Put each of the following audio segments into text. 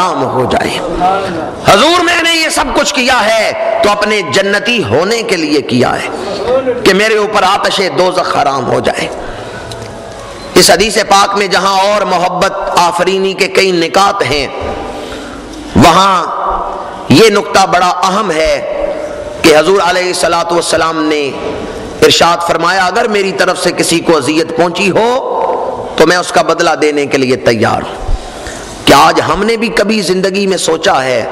حرام ہو جائے۔ حضور میں نے یہ سب کچھ کیا ہے تو اپنے جنتی ہونے کے لیے کیا ہے کہ میرے اوپر آتش دوزخ حرام ہو جائے۔ اس حدیث پاک میں جہاں اور محبت آفرینی کے کئی نکات ہیں، وہاں یہ نقطہ بڑا اہم ہے کہ حضور علیہ الصلوۃ والسلام نے ارشاد فرمایا اگر میری طرف سے کسی کو اذیت پہنچی ہو تو میں اس کا بدلہ دینے کے لیے تیار ہوں۔ کیا آج ہم نے بھی کبھی زندگی میں سوچا ہے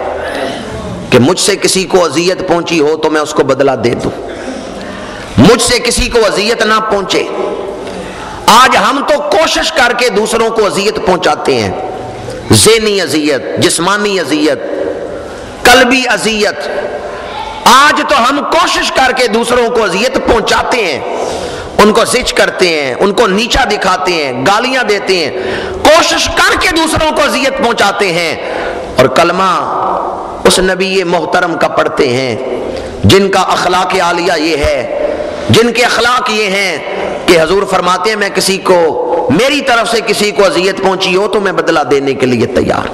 کہ مجھ سے کسی کو اذیت پہنچی ہو تو میں اس کو بدلہ دے دوں، مجھ سے کسی کو اذیت نہ پہنچے؟ آج ہم تو کوشش کر کے دوسروں کو اذیت پہنچاتے ہیں، ذہنی اذیت، جسمانی اذیت، قلبی اذیت۔ آج تو ہم کوشش کر کے دوسروں کو اذیت پہنچاتے ہیں، ان کو زج کرتے ہیں، ان کو نیچا دکھاتے ہیں، گالیاں دیتے ہیں، کوشش کر کے دوسروں کو اذیت پہنچاتے ہیں، اور کلمہ اس نبی محترم کا پڑھتے ہیں جن کا اخلاق عالیہ یہ ہے، جن کے اخلاق یہ ہیں کہ حضور فرماتے ہیں میں کسی کو، میری طرف سے کسی کو اذیت پہنچی ہو تو میں بدلہ دینے کے لیے تیار۔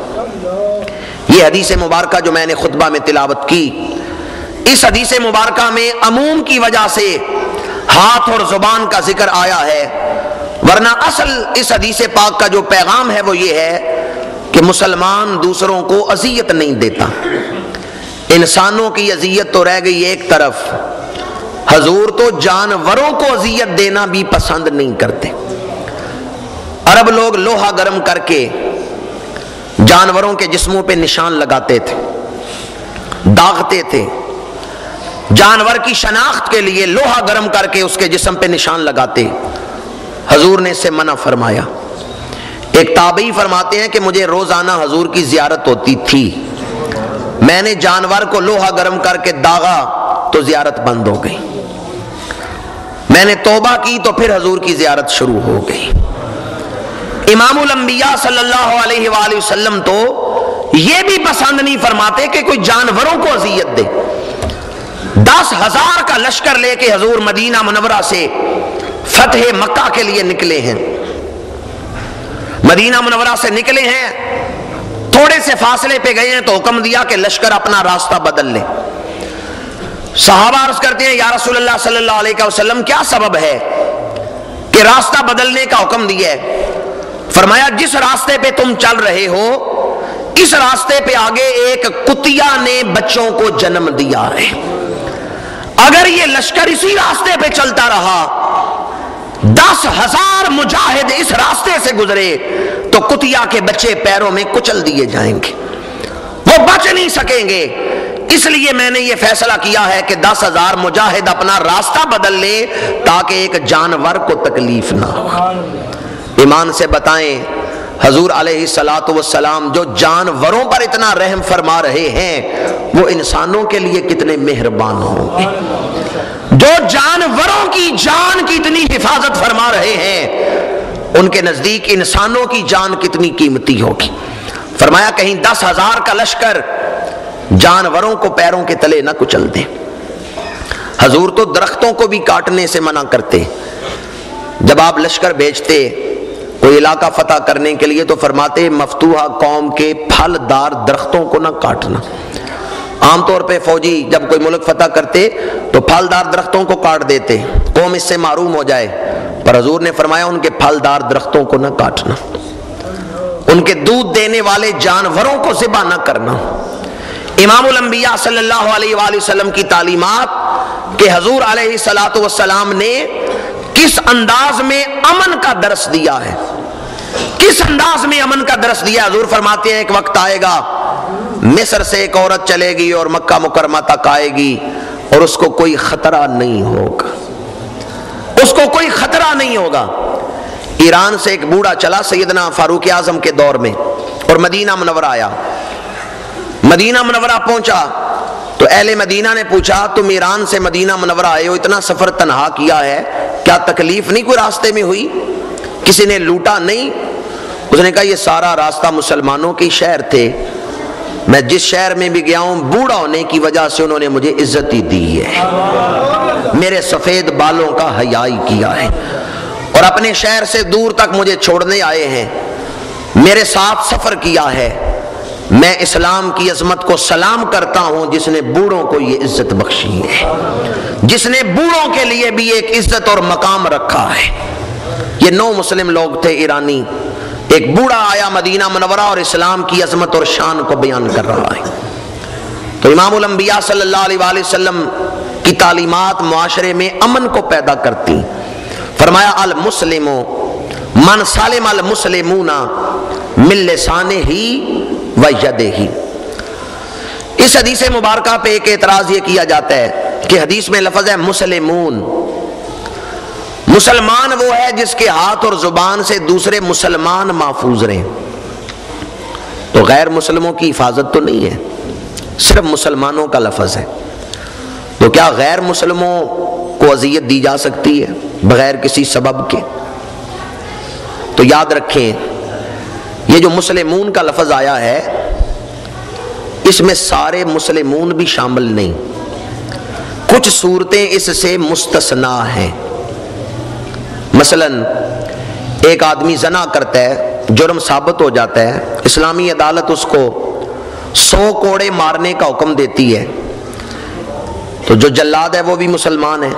یہ حدیث مبارکہ جو میں نے خطبہ میں تلاوت کی، اس حدیث مبارکہ میں عموم کی وجہ سے ہاتھ اور زبان کا ذکر آیا ہے، ورنہ اصل اس حدیث پاک کا جو پیغام ہے وہ یہ ہے کہ مسلمان دوسروں کو اذیت نہیں دیتا۔ انسانوں کی اذیت تو رہ گئی ایک طرف، حضور تو جانوروں کو اذیت دینا بھی پسند نہیں کرتے۔ عرب لوگ لوہا گرم کر کے جانوروں کے جسموں پہ نشان لگاتے تھے، داغتے تھے، جانور کی شناخت کے لیے لوہا گرم کر کے اس کے جسم پہ نشان لگاتے۔ حضور نے اسے منع فرمایا۔ ایک تابعی فرماتے ہیں کہ مجھے روزانہ حضور کی زیارت ہوتی تھی، میں نے جانور کو لوہا گرم کر کے داغا تو زیارت بند ہو گئی، میں نے توبہ کی تو پھر حضور کی زیارت شروع ہو گئی۔ امام الانبیاء صلی اللہ علیہ وآلہ وسلم تو یہ بھی پسند نہیں فرماتے کہ کوئی جانوروں کو اذیت دے۔ 10,000 کا لشکر لے کے حضور مدینہ منورہ سے فتح مکہ کے لیے نکلے ہیں، مدینہ منورہ سے نکلے ہیں، تھوڑے سے فاصلے پہ گئے ہیں تو حکم دیا کہ لشکر اپنا راستہ بدل لے۔ صحابہ عرض کرتے ہیں یا رسول اللہ صلی اللہ علیہ وسلم کیا سبب ہے کہ راستہ بدلنے کا حکم دیا ہے؟ فرمایا جس راستے پہ تم چل رہے ہو اس راستے پہ آگے ایک کتیا نے بچوں کو جنم دیا ہے، اگر یہ لشکر اسی راستے پہ چلتا رہا 10,000 مجاہد اس راستے سے گزرے تو کتیا کے بچے پیروں میں کچل دیے جائیں گے، وہ بچ نہیں سکیں گے۔ اس لیے میں نے یہ فیصلہ کیا ہے کہ 10,000 مجاہد اپنا راستہ بدل لے تاکہ ایک جانور کو تکلیف نہ ہو۔ ایمان سے بتائیں حضور علیہ الصلوۃ والسلام جو جانوروں پر اتنا رحم فرما رہے ہیں وہ انسانوں کے لیے کتنے مہربان ہوں گے، جو جانوروں کی جان کی اتنی حفاظت فرما رہے ہیں ان کے نزدیک انسانوں کی جان کتنی قیمتی ہوگی۔ فرمایا کہیں 10,000 کا لشکر جانوروں کو پیروں کے تلے نہ کچل دے۔ حضور تو درختوں کو بھی کاٹنے سے منع کرتے، جب آپ لشکر بھیجتے کوئی علاقہ فتح کرنے کے لیے تو فرماتے مفتوحہ قوم کے پھل دار درختوں کو نہ کاٹنا۔ عام طور پہ فوجی جب کوئی ملک فتح کرتے تو پھل دار درختوں کو کاٹ دیتے، قوم اس سے معروم ہو جائے، پر حضور نے فرمایا ان کے پھل دار درختوں کو نہ کاٹنا، ان کے دودھ دینے والے جانوروں کو ذبح نہ کرنا۔ امام الانبیاء صلی اللہ علیہ وآلہ وسلم کی تعلیمات کہ حضور علیہ الصلوۃ والسلام نے کس انداز میں امن کا درس دیا ہے، کس انداز میں امن کا درس دیا۔ حضور فرماتے ہیں ایک وقت آئے گا مصر سے ایک عورت چلے گی اور مکہ مکرمہ تک آئے گی اور اس کو کوئی خطرہ نہیں ہوگا، اس کو کوئی خطرہ نہیں ہوگا۔ ایران سے ایک بوڑھا چلا سیدنا فاروق اعظم کے دور میں اور مدینہ منورہ آیا، مدینہ منورہ پہنچا تو اہل مدینہ نے پوچھا تم ایران سے مدینہ منورہ آئے ہو، اتنا سفر تنہا کیا ہے، کیا تکلیف نہیں کوئی راستے میں ہوئی، کسی نے لوٹا نہیں؟ اس نے کہا یہ سارا راستہ مسلمانوں کے شہر تھے، میں جس شہر میں بھی گیا ہوں بوڑھا ہونے کی وجہ سے انہوں نے مجھے عزت ہی دی ہے، میرے سفید بالوں کا حیا کیا ہے، اور اپنے شہر سے دور تک مجھے چھوڑنے آئے ہیں، میرے ساتھ سفر کیا ہے، میں اسلام کی عظمت کو سلام کرتا ہوں جس نے بوڑھوں کو یہ عزت بخشی ہے، جس نے بوڑھوں کے لیے بھی ایک عزت اور مقام رکھا ہے۔ یہ 9 مسلم لوگ تھے ایرانی، ایک بوڑھا آیا مدینہ منورہ اور اسلام کی عظمت اور شان کو بیان کر رہا ہے۔ تو امام الانبیاء صلی اللہ علیہ وآلہ وسلم کی تعلیمات معاشرے میں امن کو پیدا کرتی۔ فرمایا المسلم من سالم المسلمون من لسانہ و یدہ۔ اس حدیث مبارکہ پہ ایک اعتراض یہ کیا جاتا ہے کہ حدیث میں لفظ ہے مسلمون، مسلمان وہ ہے جس کے ہاتھ اور زبان سے دوسرے مسلمان محفوظ رہیں، تو غیر مسلموں کی حفاظت تو نہیں ہے، صرف مسلمانوں کا لفظ ہے۔ تو کیا غیر مسلموں کو اذیت دی جا سکتی ہے بغیر کسی سبب کے؟ تو یاد رکھیں یہ جو مسلمون کا لفظ آیا ہے اس میں سارے مسلمون بھی شامل نہیں، کچھ صورتیں اس سے مستثنا ہیں۔ مثلا ایک آدمی زنا کرتا ہے، جرم ثابت ہو جاتا ہے، اسلامی عدالت اس کو 100 کوڑے مارنے کا حکم دیتی ہے، تو جو جلاد ہے وہ بھی مسلمان ہے،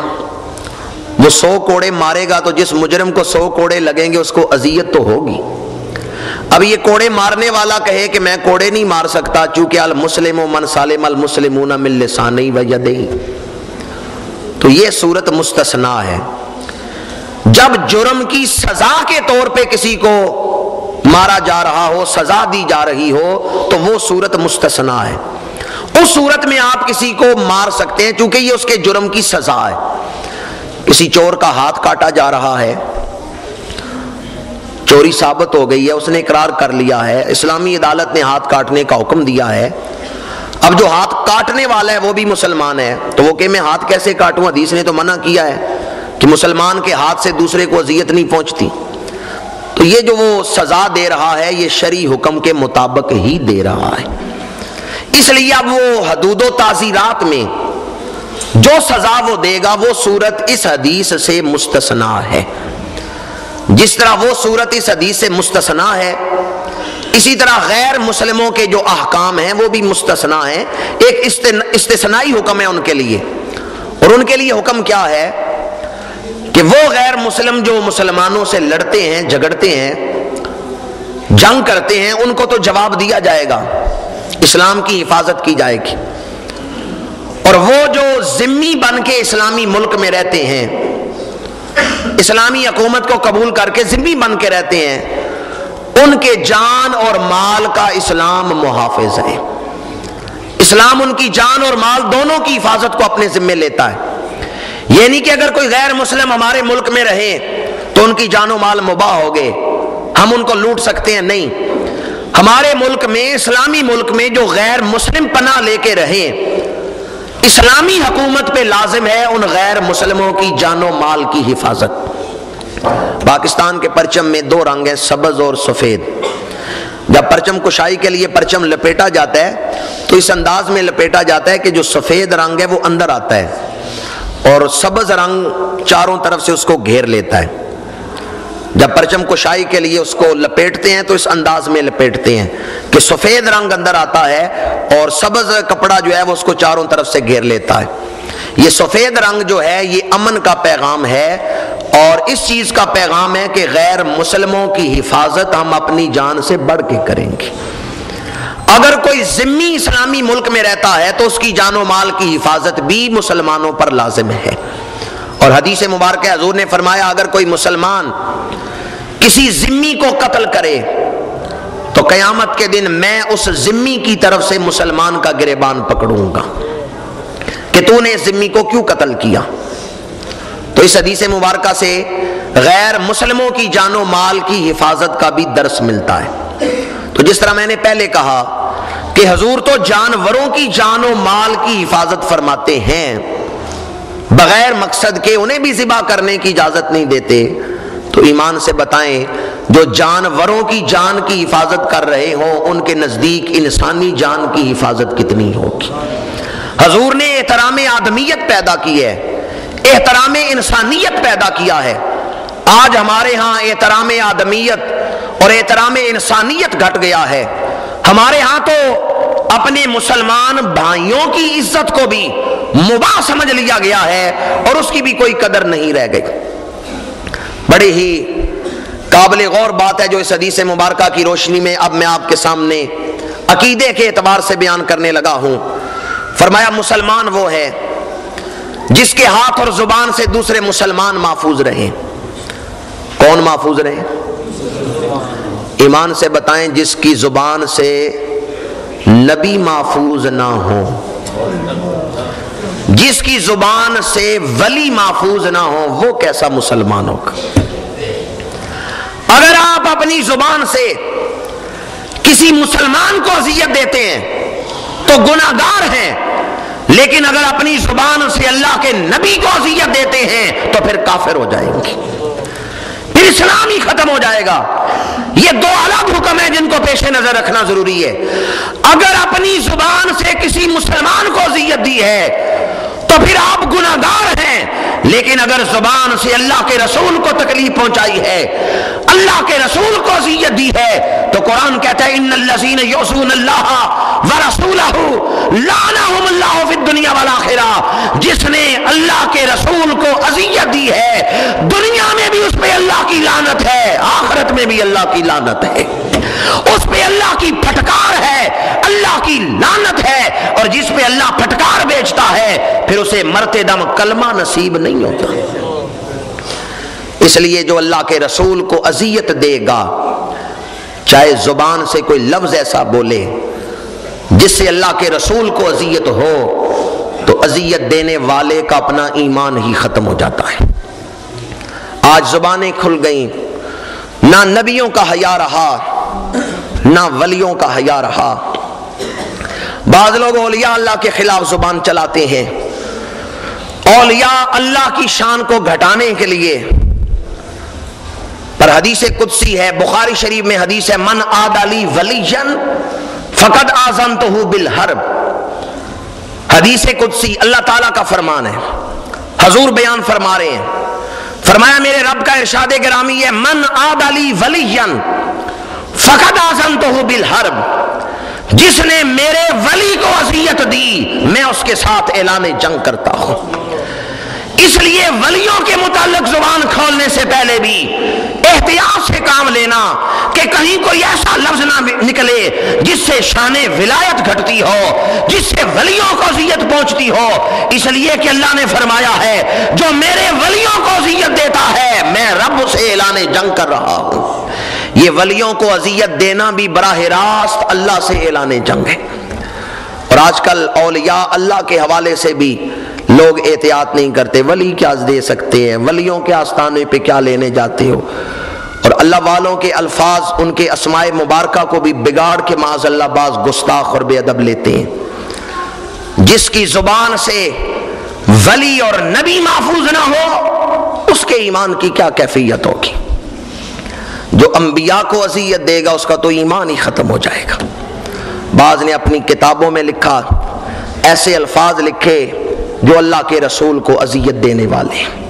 وہ 100 کوڑے مارے گا تو جس مجرم کو 100 کوڑے لگیں گے اس کو اذیت تو ہوگی۔ اب یہ کوڑے مارنے والا کہے کہ میں کوڑے نہیں مار سکتا چونکہ المسلم من سالم المسلمون من لسانہ و یدہ، تو یہ صورت مستثنا ہے۔ جب جرم کی سزا کے طور پہ کسی کو مارا جا رہا ہو، سزا دی جا رہی ہو، تو وہ صورت مستثنا ہے۔ اس صورت میں آپ کسی کو مار سکتے ہیں چونکہ یہ اس کے جرم کی سزا ہے۔ کسی چور کا ہاتھ کاٹا جا رہا ہے، چوری ثابت ہو گئی ہے، اس نے اقرار کر لیا ہے، اسلامی عدالت نے ہاتھ کاٹنے کا حکم دیا ہے۔ اب جو ہاتھ کاٹنے والا ہے وہ بھی مسلمان ہے، تو وہ کہ میں ہاتھ کیسے کاٹوں؟ حدیث نے تو منع کیا ہے کہ مسلمان کے ہاتھ سے دوسرے کو اذیت نہیں پہنچتی۔ تو یہ جو وہ سزا دے رہا ہے یہ شرعی حکم کے مطابق ہی دے رہا ہے، اس لیے اب وہ حدود و تعزیرات میں جو سزا وہ دے گا وہ صورت اس حدیث سے مستثنا ہے۔ جس طرح وہ صورت اس حدیث سے مستثنا ہے، اسی طرح غیر مسلموں کے جو احکام ہیں وہ بھی مستثنا ہیں۔ ایک استثنائی حکم ہے ان کے لیے، اور ان کے لیے حکم کیا ہے کہ وہ غیر مسلم جو مسلمانوں سے لڑتے ہیں، جھگڑتے ہیں، جنگ کرتے ہیں، ان کو تو جواب دیا جائے گا، اسلام کی حفاظت کی جائے گی، اور وہ جو ذمی بن کے اسلامی ملک میں رہتے ہیں، اسلامی حکومت کو قبول کر کے ذمی بن کے رہتے ہیں، ان کے جان اور مال کا اسلام محافظ ہے۔ اسلام ان کی جان اور مال دونوں کی حفاظت کو اپنے ذمے لیتا ہے۔ یہ نہیں کہ اگر کوئی غیر مسلم ہمارے ملک میں رہے تو ان کی جان و مال مباح ہو گئے، ہم ان کو لوٹ سکتے ہیں، نہیں۔ ہمارے ملک میں، اسلامی ملک میں جو غیر مسلم پناہ لے کے رہیں، اسلامی حکومت پہ لازم ہے ان غیر مسلموں کی جان و مال کی حفاظت۔ پاکستان کے پرچم میں 2 رنگ ہیں، سبز اور سفید۔ جب پرچم کشائی کے لیے پرچم لپیٹا جاتا ہے تو اس انداز میں لپیٹا جاتا ہے کہ جو سفید رنگ ہے وہ اندر آتا ہے اور سبز رنگ چاروں طرف سے اس کو گھیر لیتا ہے۔ جب پرچم کشائی کے لیے اس کو لپیٹتے ہیں تو اس انداز میں لپیٹتے ہیں کہ سفید رنگ اندر آتا ہے اور سبز کپڑا جو ہے وہ اس کو چاروں طرف سے گھیر لیتا ہے۔ یہ سفید رنگ جو ہے یہ امن کا پیغام ہے، اور اس چیز کا پیغام ہے کہ غیر مسلموں کی حفاظت ہم اپنی جان سے بڑھ کے کریں گے۔ اگر کوئی ذمی اسلامی ملک میں رہتا ہے تو اس کی جان و مال کی حفاظت بھی مسلمانوں پر لازم ہے۔ اور حدیث مبارکہ حضور نے فرمایا اگر کوئی مسلمان کسی ذمی کو قتل کرے تو قیامت کے دن میں اس ذمی کی طرف سے مسلمان کا گریبان پکڑوں گا کہ تو نے اس ذمی کو کیوں قتل کیا۔ تو اس حدیث مبارکہ سے غیر مسلموں کی جان و مال کی حفاظت کا بھی درس ملتا ہے۔ تو جس طرح میں نے پہلے کہا کہ حضور تو جانوروں کی جان و مال کی حفاظت فرماتے ہیں، بغیر مقصد کے انہیں بھی ذبح کرنے کی اجازت نہیں دیتے، تو ایمان سے بتائیں جو جانوروں کی جان کی حفاظت کر رہے ہوں ان کے نزدیک انسانی جان کی حفاظت کتنی ہوگی۔ حضور نے احترام آدمیت پیدا کی ہے، احترام انسانیت پیدا کیا ہے۔ آج ہمارے ہاں احترام آدمیت اور احترام انسانیت گھٹ گیا ہے۔ ہمارے ہاں تو اپنے مسلمان بھائیوں کی عزت کو بھی مباح سمجھ لیا گیا ہے اور اس کی بھی کوئی قدر نہیں رہ گئی۔ بڑی ہی قابل غور بات ہے جو اس حدیث مبارکہ کی روشنی میں اب میں آپ کے سامنے عقیدے کے اعتبار سے بیان کرنے لگا ہوں۔ فرمایا مسلمان وہ ہے جس کے ہاتھ اور زبان سے دوسرے مسلمان محفوظ رہیں۔ کون محفوظ رہیں؟ ایمان سے بتائیں، جس کی زبان سے نبی محفوظ نہ ہو، جس کی زبان سے ولی محفوظ نہ ہو، وہ کیسا مسلمان ہوگا؟ اگر آپ اپنی زبان سے کسی مسلمان کو اذیت دیتے ہیں تو گناہگار ہیں، لیکن اگر اپنی زبان سے اللہ کے نبی کو اذیت دیتے ہیں تو پھر کافر ہو جائیں گے، پھر اسلام ہی ختم ہو جائے گا۔ یہ دو الگ حکم ہیں جن کو پیش نظر رکھنا ضروری ہے۔ اگر اپنی زبان سے کسی مسلمان کو اذیت دی ہے تو پھر آپ گناہگار ہیں، لیکن اگر زبان سے اللہ کے رسول کو تکلیف پہنچائی ہے، اللہ کے رسول کو اذیت دی ہے، تو قرآن کہتا ہے ان الذین یعصون اللہ ورسولہ لعنہم اللہ فی الدنیا والآخرہ۔ جس نے اللہ کے رسول کو اذیت دی ہے، دنیا میں بھی اس پہ اللہ کی لعنت ہے، آخرت میں بھی اللہ کی لعنت ہے، اس پہ اللہ کی پھٹکار ہے، اللہ کی لعنت ہے، اور جس پہ اللہ پھٹکار بیچتا ہے پھر اسے مرتے دم کلمہ نصیب نہیں ہوتا۔ اس لیے جو اللہ کے رسول کو اذیت دے گا، چاہے زبان سے کوئی لفظ ایسا بولے جس سے اللہ کے رسول کو اذیت ہو، تو اذیت دینے والے کا اپنا ایمان ہی ختم ہو جاتا ہے۔ آج زبانیں کھل گئیں، نہ نبیوں کا حیا رہا نہ ولیوں کا حیا رہا۔ بعض لوگ اولیاء اللہ کے خلاف زبان چلاتے ہیں، اولیاء اللہ کی شان کو گھٹانے کے لیے۔ پر حدیث قدسی ہے، بخاری شریف میں حدیث ہے، من عاد لی ولیا فقد آذنتہ بالحرب۔ حدیث قدسی اللہ تعالیٰ کا فرمان ہے، حضور بیان فرما رہے ہیں، فرمایا میرے رب کا ارشاد گرامی ہے، من عاد لی ولیا فقد آذنتہ بالحرب۔ جس نے میرے ولی کو اذیت دی، میں اس کے ساتھ اعلان جنگ کرتا ہوں۔ اس لیے ولیوں کے متعلق زبان کھولنے سے پہلے بھی احتیاط سے کام لینا کہ کہیں کوئی ایسا لفظ نہ نکلے جس سے شان ولایت گھٹتی ہو، جس سے ولیوں کو اذیت پہنچتی ہو۔ اس لیے کہ اللہ نے فرمایا ہے جو میرے ولیوں کو اذیت دیتا ہے میں رب سے اعلان جنگ کر رہا ہوں۔ یہ ولیوں کو اذیت دینا بھی براہ راست اللہ سے اعلان جنگ ہے۔ اور آج کل اولیاء اللہ کے حوالے سے بھی لوگ احتیاط نہیں کرتے، ولی کیا دے سکتے ہیں، ولیوں کے آستانے پہ کیا لینے جاتے ہو، اور اللہ والوں کے الفاظ، ان کے اسماء مبارکہ کو بھی بگاڑ کے معاذ اللہ بعض گستاخ اور بے ادب لیتے ہیں۔ جس کی زبان سے ولی اور نبی محفوظ نہ ہو، اس کے ایمان کی کیا کیفیت ہوگی؟ جو انبیاء کو اذیت دے گا اس کا تو ایمان ہی ختم ہو جائے گا۔ بعض نے اپنی کتابوں میں لکھا، ایسے الفاظ لکھے جو اللہ کے رسول کو اذیت دینے والے ہیں۔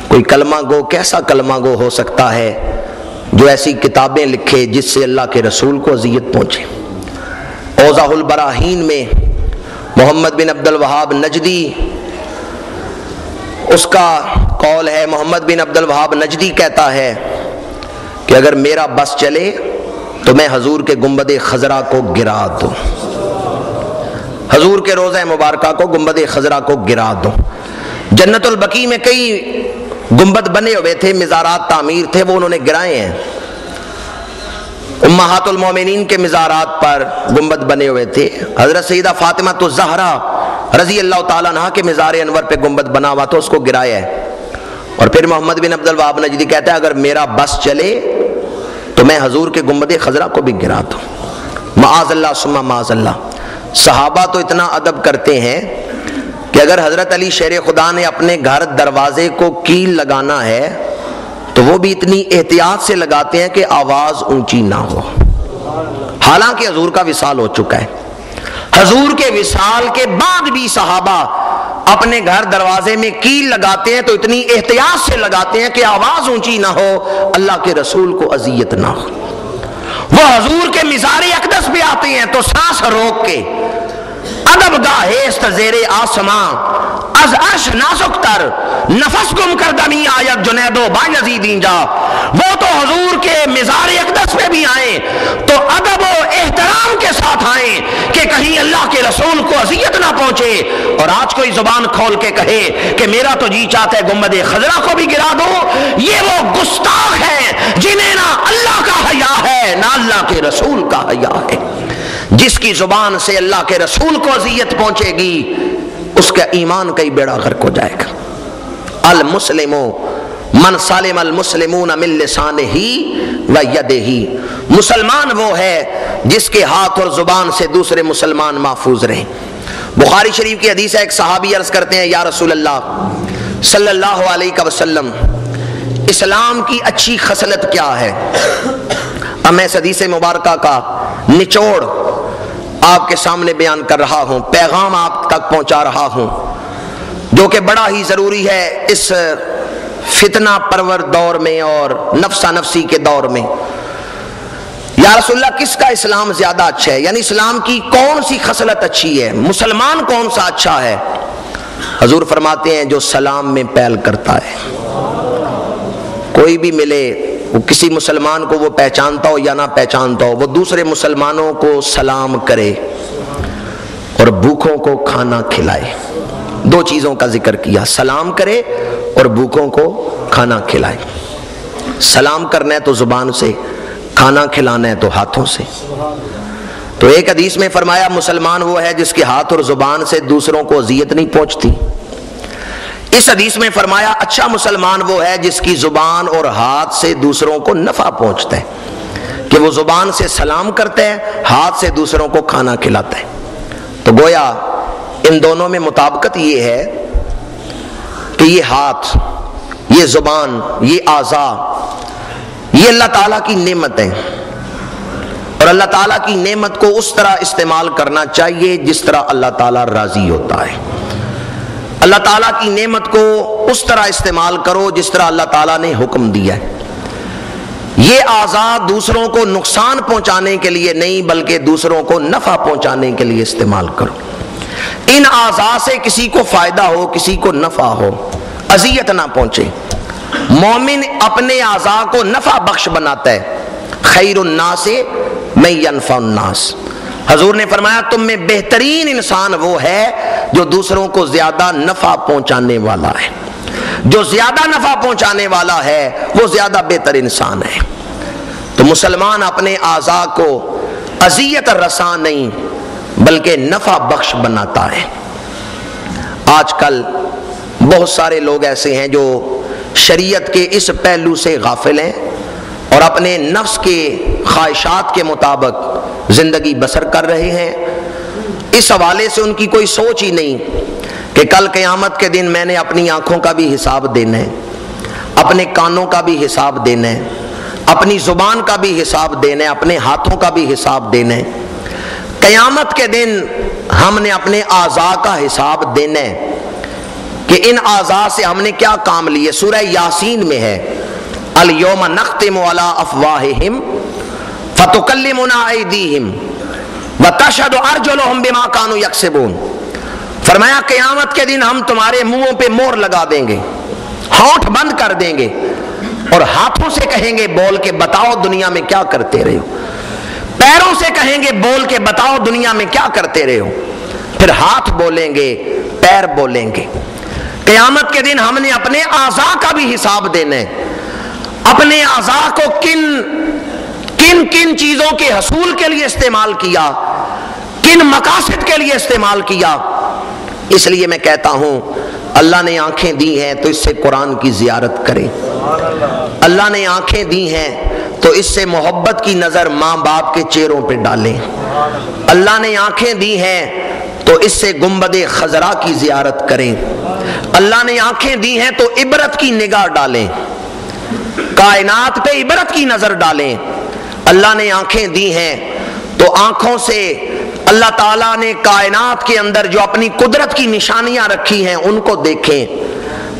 کوئی کلمہ گو کیسا کلمہ گو ہو سکتا ہے جو ایسی کتابیں لکھے جس سے اللہ کے رسول کو اذیت پہنچے؟ اوضاح البراہین میں محمد بن عبد الوہاب نجدی، اس کا قول ہے، محمد بن عبد الوہاب نجدی کہتا ہے کہ اگر میرا بس چلے تو میں حضور کے گنبد خضرا کو گرا دوں، حضور کے روضہ مبارکہ کو گنبد خضرا کو گرا دوں۔ جنت البقیع میں کئی گنبد بنے ہوئے تھے، مزارات تعمیر تھے، وہ انہوں نے گرائے ہیں۔ امہات المومنین کے مزارات پر گنبد بنے ہوئے تھے، حضرت سیدہ فاطمہ الزہرا رضی اللہ تعالیٰ عنہ کے مزار انور پہ گنبد بنا ہوا تو اس کو گرایا ہے۔ اور پھر محمد بن عبد الوہاب نجدی کہتا ہے اگر میرا بس چلے تو میں حضور کے گنبد خضرا کو بھی گرا دوں۔ معاذ اللہ ثم معاذ اللہ۔ صحابہ تو اتنا ادب کرتے ہیں کہ اگر حضرت علی شیر خدا نے اپنے گھر دروازے کو کیل لگانا ہے تو وہ بھی اتنی احتیاط سے لگاتے ہیں کہ آواز اونچی نہ ہو، حالانکہ حضور کا وصال ہو چکا ہے۔ حضور کے وصال کے بعد بھی صحابہ اپنے گھر دروازے میں کیل لگاتے ہیں تو اتنی احتیاط سے لگاتے ہیں کہ آواز اونچی نہ ہو، اللہ کے رسول کو اذیت نہ ہو۔ وہ حضور کے مزار اقدس پہ آتے ہیں تو سانس روک کے ادب گاہست زیر آسماں از عرش نازک تر نفس گم کر دمی آیت جنید و بایزید جا. وہ تو حضور کے مزار اقدس پہ بھی آئیں تو ادب و احترام کے ساتھ آئیں کہ کہیں اللہ کے رسول کو اذیت نہ پہنچے. اور آج کوئی زبان کھول کے کہے کہ میرا تو جی چاہتا ہے گنبد خضرا کو بھی گرا دو، یہ وہ گستاخ ہیں جنہیں نہ اللہ کا حیا ہے نہ اللہ کے رسول کا حیا ہے. جس کی زبان سے اللہ کے رسول کو اذیت پہنچے گی اس کا ایمان کا ہی بیڑا غرق ہو جائے گا. المسلم من سالم المسلمون من لسانہ و یدہ، مسلمان وہ ہے جس کے ہاتھ اور زبان سے دوسرے مسلمان محفوظ رہیں. بخاری شریف کی حدیث ہے، ایک صحابی عرض کرتے ہیں یا رسول اللہ صلی اللہ علیہ وسلم اسلام کی اچھی خصلت کیا ہے؟ اب میں اس حدیث مبارکہ کا نچوڑ آپ کے سامنے بیان کر رہا ہوں، پیغام آپ تک پہنچا رہا ہوں جو کہ بڑا ہی ضروری ہے اس فتنہ پرور دور میں اور نفسا نفسی کے دور میں. یا رسول اللہ کس کا اسلام زیادہ اچھا ہے، یعنی اسلام کی کون سی خصلت اچھی ہے، مسلمان کون سا اچھا ہے؟ حضور فرماتے ہیں جو سلام میں پہل کرتا ہے. کوئی بھی ملے، وہ کسی مسلمان کو وہ پہچانتا ہو یا نہ پہچانتا ہو، وہ دوسرے مسلمانوں کو سلام کرے اور بھوکوں کو کھانا کھلائے. دو چیزوں کا ذکر کیا، سلام کرے اور بھوکوں کو کھانا کھلائے. سلام کرنا ہے تو زبان سے، کھانا کھلانا ہے تو ہاتھوں سے. تو ایک حدیث میں فرمایا مسلمان وہ ہے جس کے ہاتھ اور زبان سے دوسروں کو اذیت نہیں پہنچتی. اس حدیث میں فرمایا اچھا مسلمان وہ ہے جس کی زبان اور ہاتھ سے دوسروں کو نفع پہنچتا ہے، کہ وہ زبان سے سلام کرتا ہے، ہاتھ سے دوسروں کو کھانا کھلاتا ہے. تو گویا ان دونوں میں مطابقت یہ ہے کہ یہ ہاتھ، یہ زبان، یہ اعضاء، یہ اللہ تعالیٰ کی نعمت ہے اور اللہ تعالیٰ کی نعمت کو اس طرح استعمال کرنا چاہیے جس طرح اللہ تعالیٰ راضی ہوتا ہے. اللہ تعالیٰ کی نعمت کو اس طرح استعمال کرو جس طرح اللہ تعالیٰ نے حکم دیا ہے. یہ اعضاء دوسروں کو نقصان پہنچانے کے لیے نہیں بلکہ دوسروں کو نفع پہنچانے کے لیے استعمال کرو. ان اعضاء سے کسی کو فائدہ ہو، کسی کو نفع ہو، اذیت نہ پہنچے. مومن اپنے اعضاء کو نفع بخش بناتا ہے. خیر الناس من ینفع الناس. حضور نے فرمایا تم میں بہترین انسان وہ ہے جو دوسروں کو زیادہ نفع پہنچانے والا ہے. جو زیادہ نفع پہنچانے والا ہے وہ زیادہ بہتر انسان ہے. تو مسلمان اپنے اعضاء کو اذیت رساں نہیں بلکہ نفع بخش بناتا ہے. آج کل بہت سارے لوگ ایسے ہیں جو شریعت کے اس پہلو سے غافل ہیں اور اپنے نفس کے خواہشات کے مطابق زندگی بسر کر رہے ہیں. اس حوالے سے ان کی کوئی سوچ ہی نہیں کہ کل قیامت کے دن میں نے اپنی آنکھوں کا بھی حساب دینا ہے، اپنے کانوں کا بھی حساب دینا ہے، اپنی زبان کا بھی حساب دینا ہے، اپنے ہاتھوں کا بھی حساب دینا ہے. قیامت کے دن ہم نے اپنے اعضاء کا حساب دینا ہے کہ ان اعضاء سے ہم نے کیا کام لیے. سورہ یاسین میں ہے الیوم نختم علی افواہہم فتکلمنا ایدیہم وتشہد ارجلہم بما کانوا یکسبون. فرمایا قیامت کے دن ہم تمہارے منہوں پہ مہر لگا دیں گے، ہونٹ بند کر دیں گے اور ہاتھوں سے کہیں گے بول کے بتاؤ دنیا میں کیا کرتے رہے ہو. پیروں سے کہیں گے بول کے بتاؤ دنیا میں کیا کرتے رہے ہو. پھر ہاتھ بولیں گے، پیر بولیں گے. قیامت کے دن ہم نے اپنے اعضاء کا بھی حساب دینا ہے. اپنے اعضاء کو کن کن چیزوں کے حصول کے لیے استعمال کیا، کن مقاصد کے لیے استعمال کیا. اس لیے میں کہتا ہوں اللہ نے آنکھیں دی ہیں تو اس سے قرآن کی زیارت کریں. اللہ نے آنکھیں دی ہیں تو اس سے محبت کی نظر ماں باپ کے چہروں پہ ڈالیں. اللہ نے آنکھیں دی ہیں تو اس سے گنبد خضرا کی زیارت کریں. اللہ نے آنکھیں دی ہیں تو عبرت کی نگاہ ڈالیں، کائنات پہ عبرت کی نظر ڈالیں. اللہ نے آنکھیں دی ہیں تو آنکھوں سے اللہ تعالیٰ نے کائنات کے اندر جو اپنی قدرت کی نشانیاں رکھی ہیں ان کو دیکھیں.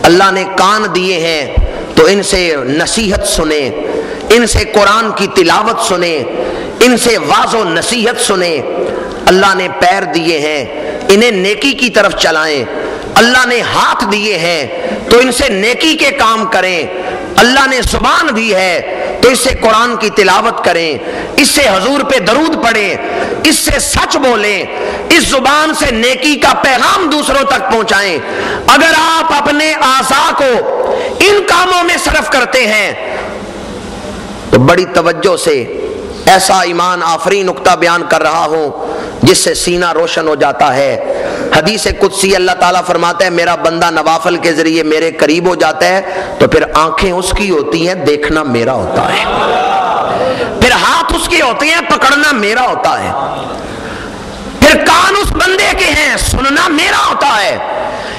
اللہ نے کان دیے ہیں تو ان سے نصیحت سنیں، ان سے قرآن کی تلاوت سنیں، ان سے واعظ و نصیحت سنیں۔ اللہ نے پیر دیے ہیں، انہیں نیکی کی طرف چلائیں۔ اللہ نے ہاتھ دیے ہیں تو ان سے نیکی کے کام کریں۔ اللہ نے زبان دی ہے تو اس سے قرآن کی تلاوت کریں، اس سے حضور پہ درود پڑھیں، اس سے سچ بولیں، اس زبان سے نیکی کا پیغام دوسروں تک پہنچائیں۔ اگر آپ اپنے اعضاء کو ان کاموں میں صرف کرتے ہیں تو بڑی توجہ سے ایسا ایمان آفرین نقطہ بیان کر رہا ہوں جس سے سینہ روشن ہو جاتا ہے۔ حدیث قدسی اللہ تعالیٰ فرماتا ہے میرا بندہ نوافل کے ذریعے میرے قریب ہو جاتا ہے تو پھر آنکھیں اس کی ہوتی ہیں، دیکھنا میرا ہوتا ہے، پھر ہاتھ اس کے ہوتے ہیں، پکڑنا میرا ہوتا ہے، پھر کان اس بندے کے ہیں، سننا میرا ہوتا ہے۔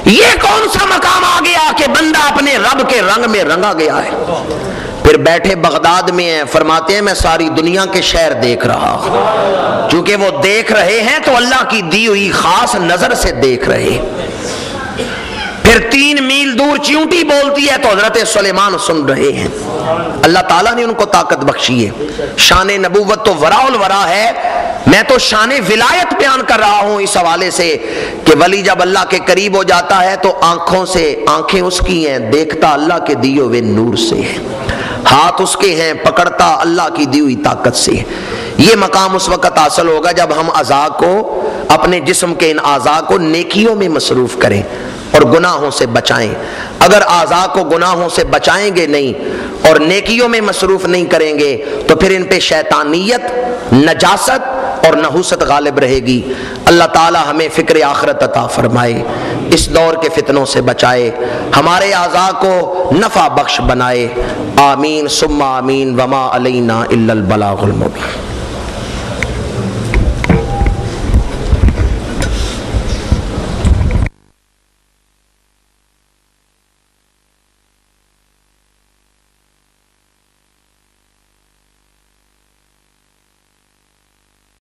یہ کون سا مقام آ گیا کہ بندہ اپنے رب کے رنگ میں رنگا گیا ہے؟ پھر بیٹھے بغداد میں ہیں، فرماتے ہیں میں ساری دنیا کے شہر دیکھ رہا ہوں۔ چونکہ وہ دیکھ رہے ہیں تو اللہ کی دی ہوئی خاص نظر سے دیکھ رہے۔ پھر 3 میل دور چیونٹی بولتی ہے تو حضرت سلیمان سن رہے ہیں۔ اللہ تعالیٰ نے ان کو طاقت بخشی ہے۔ شان نبوت تو ورا الورا ہے، میں تو شان ولایت بیان کر رہا ہوں اس حوالے سے کہ ولی جب اللہ کے قریب ہو جاتا ہے تو آنکھیں اس کی ہیں، دیکھتا اللہ کے دیے ہوئے نور سے ہے، ہاتھ اس کے ہیں، پکڑتا اللہ کی دی ہوئی طاقت سے۔ یہ مقام اس وقت حاصل ہوگا جب ہم اعضاء کو، اپنے جسم کے ان اعضاء کو نیکیوں میں مصروف کریں اور گناہوں سے بچائیں۔ اگر اعضاء کو گناہوں سے بچائیں گے نہیں اور نیکیوں میں مصروف نہیں کریں گے تو پھر ان پہ شیطانیت، نجاست اور نحوست غالب رہے گی۔ اللہ تعالی ہمیں فکر آخرت عطا فرمائے، اس دور کے فتنوں سے بچائے، ہمارے اعضاء کو نفع بخش بنائے۔ آمین ثم آمین وما علینا الا البلاغ المبین۔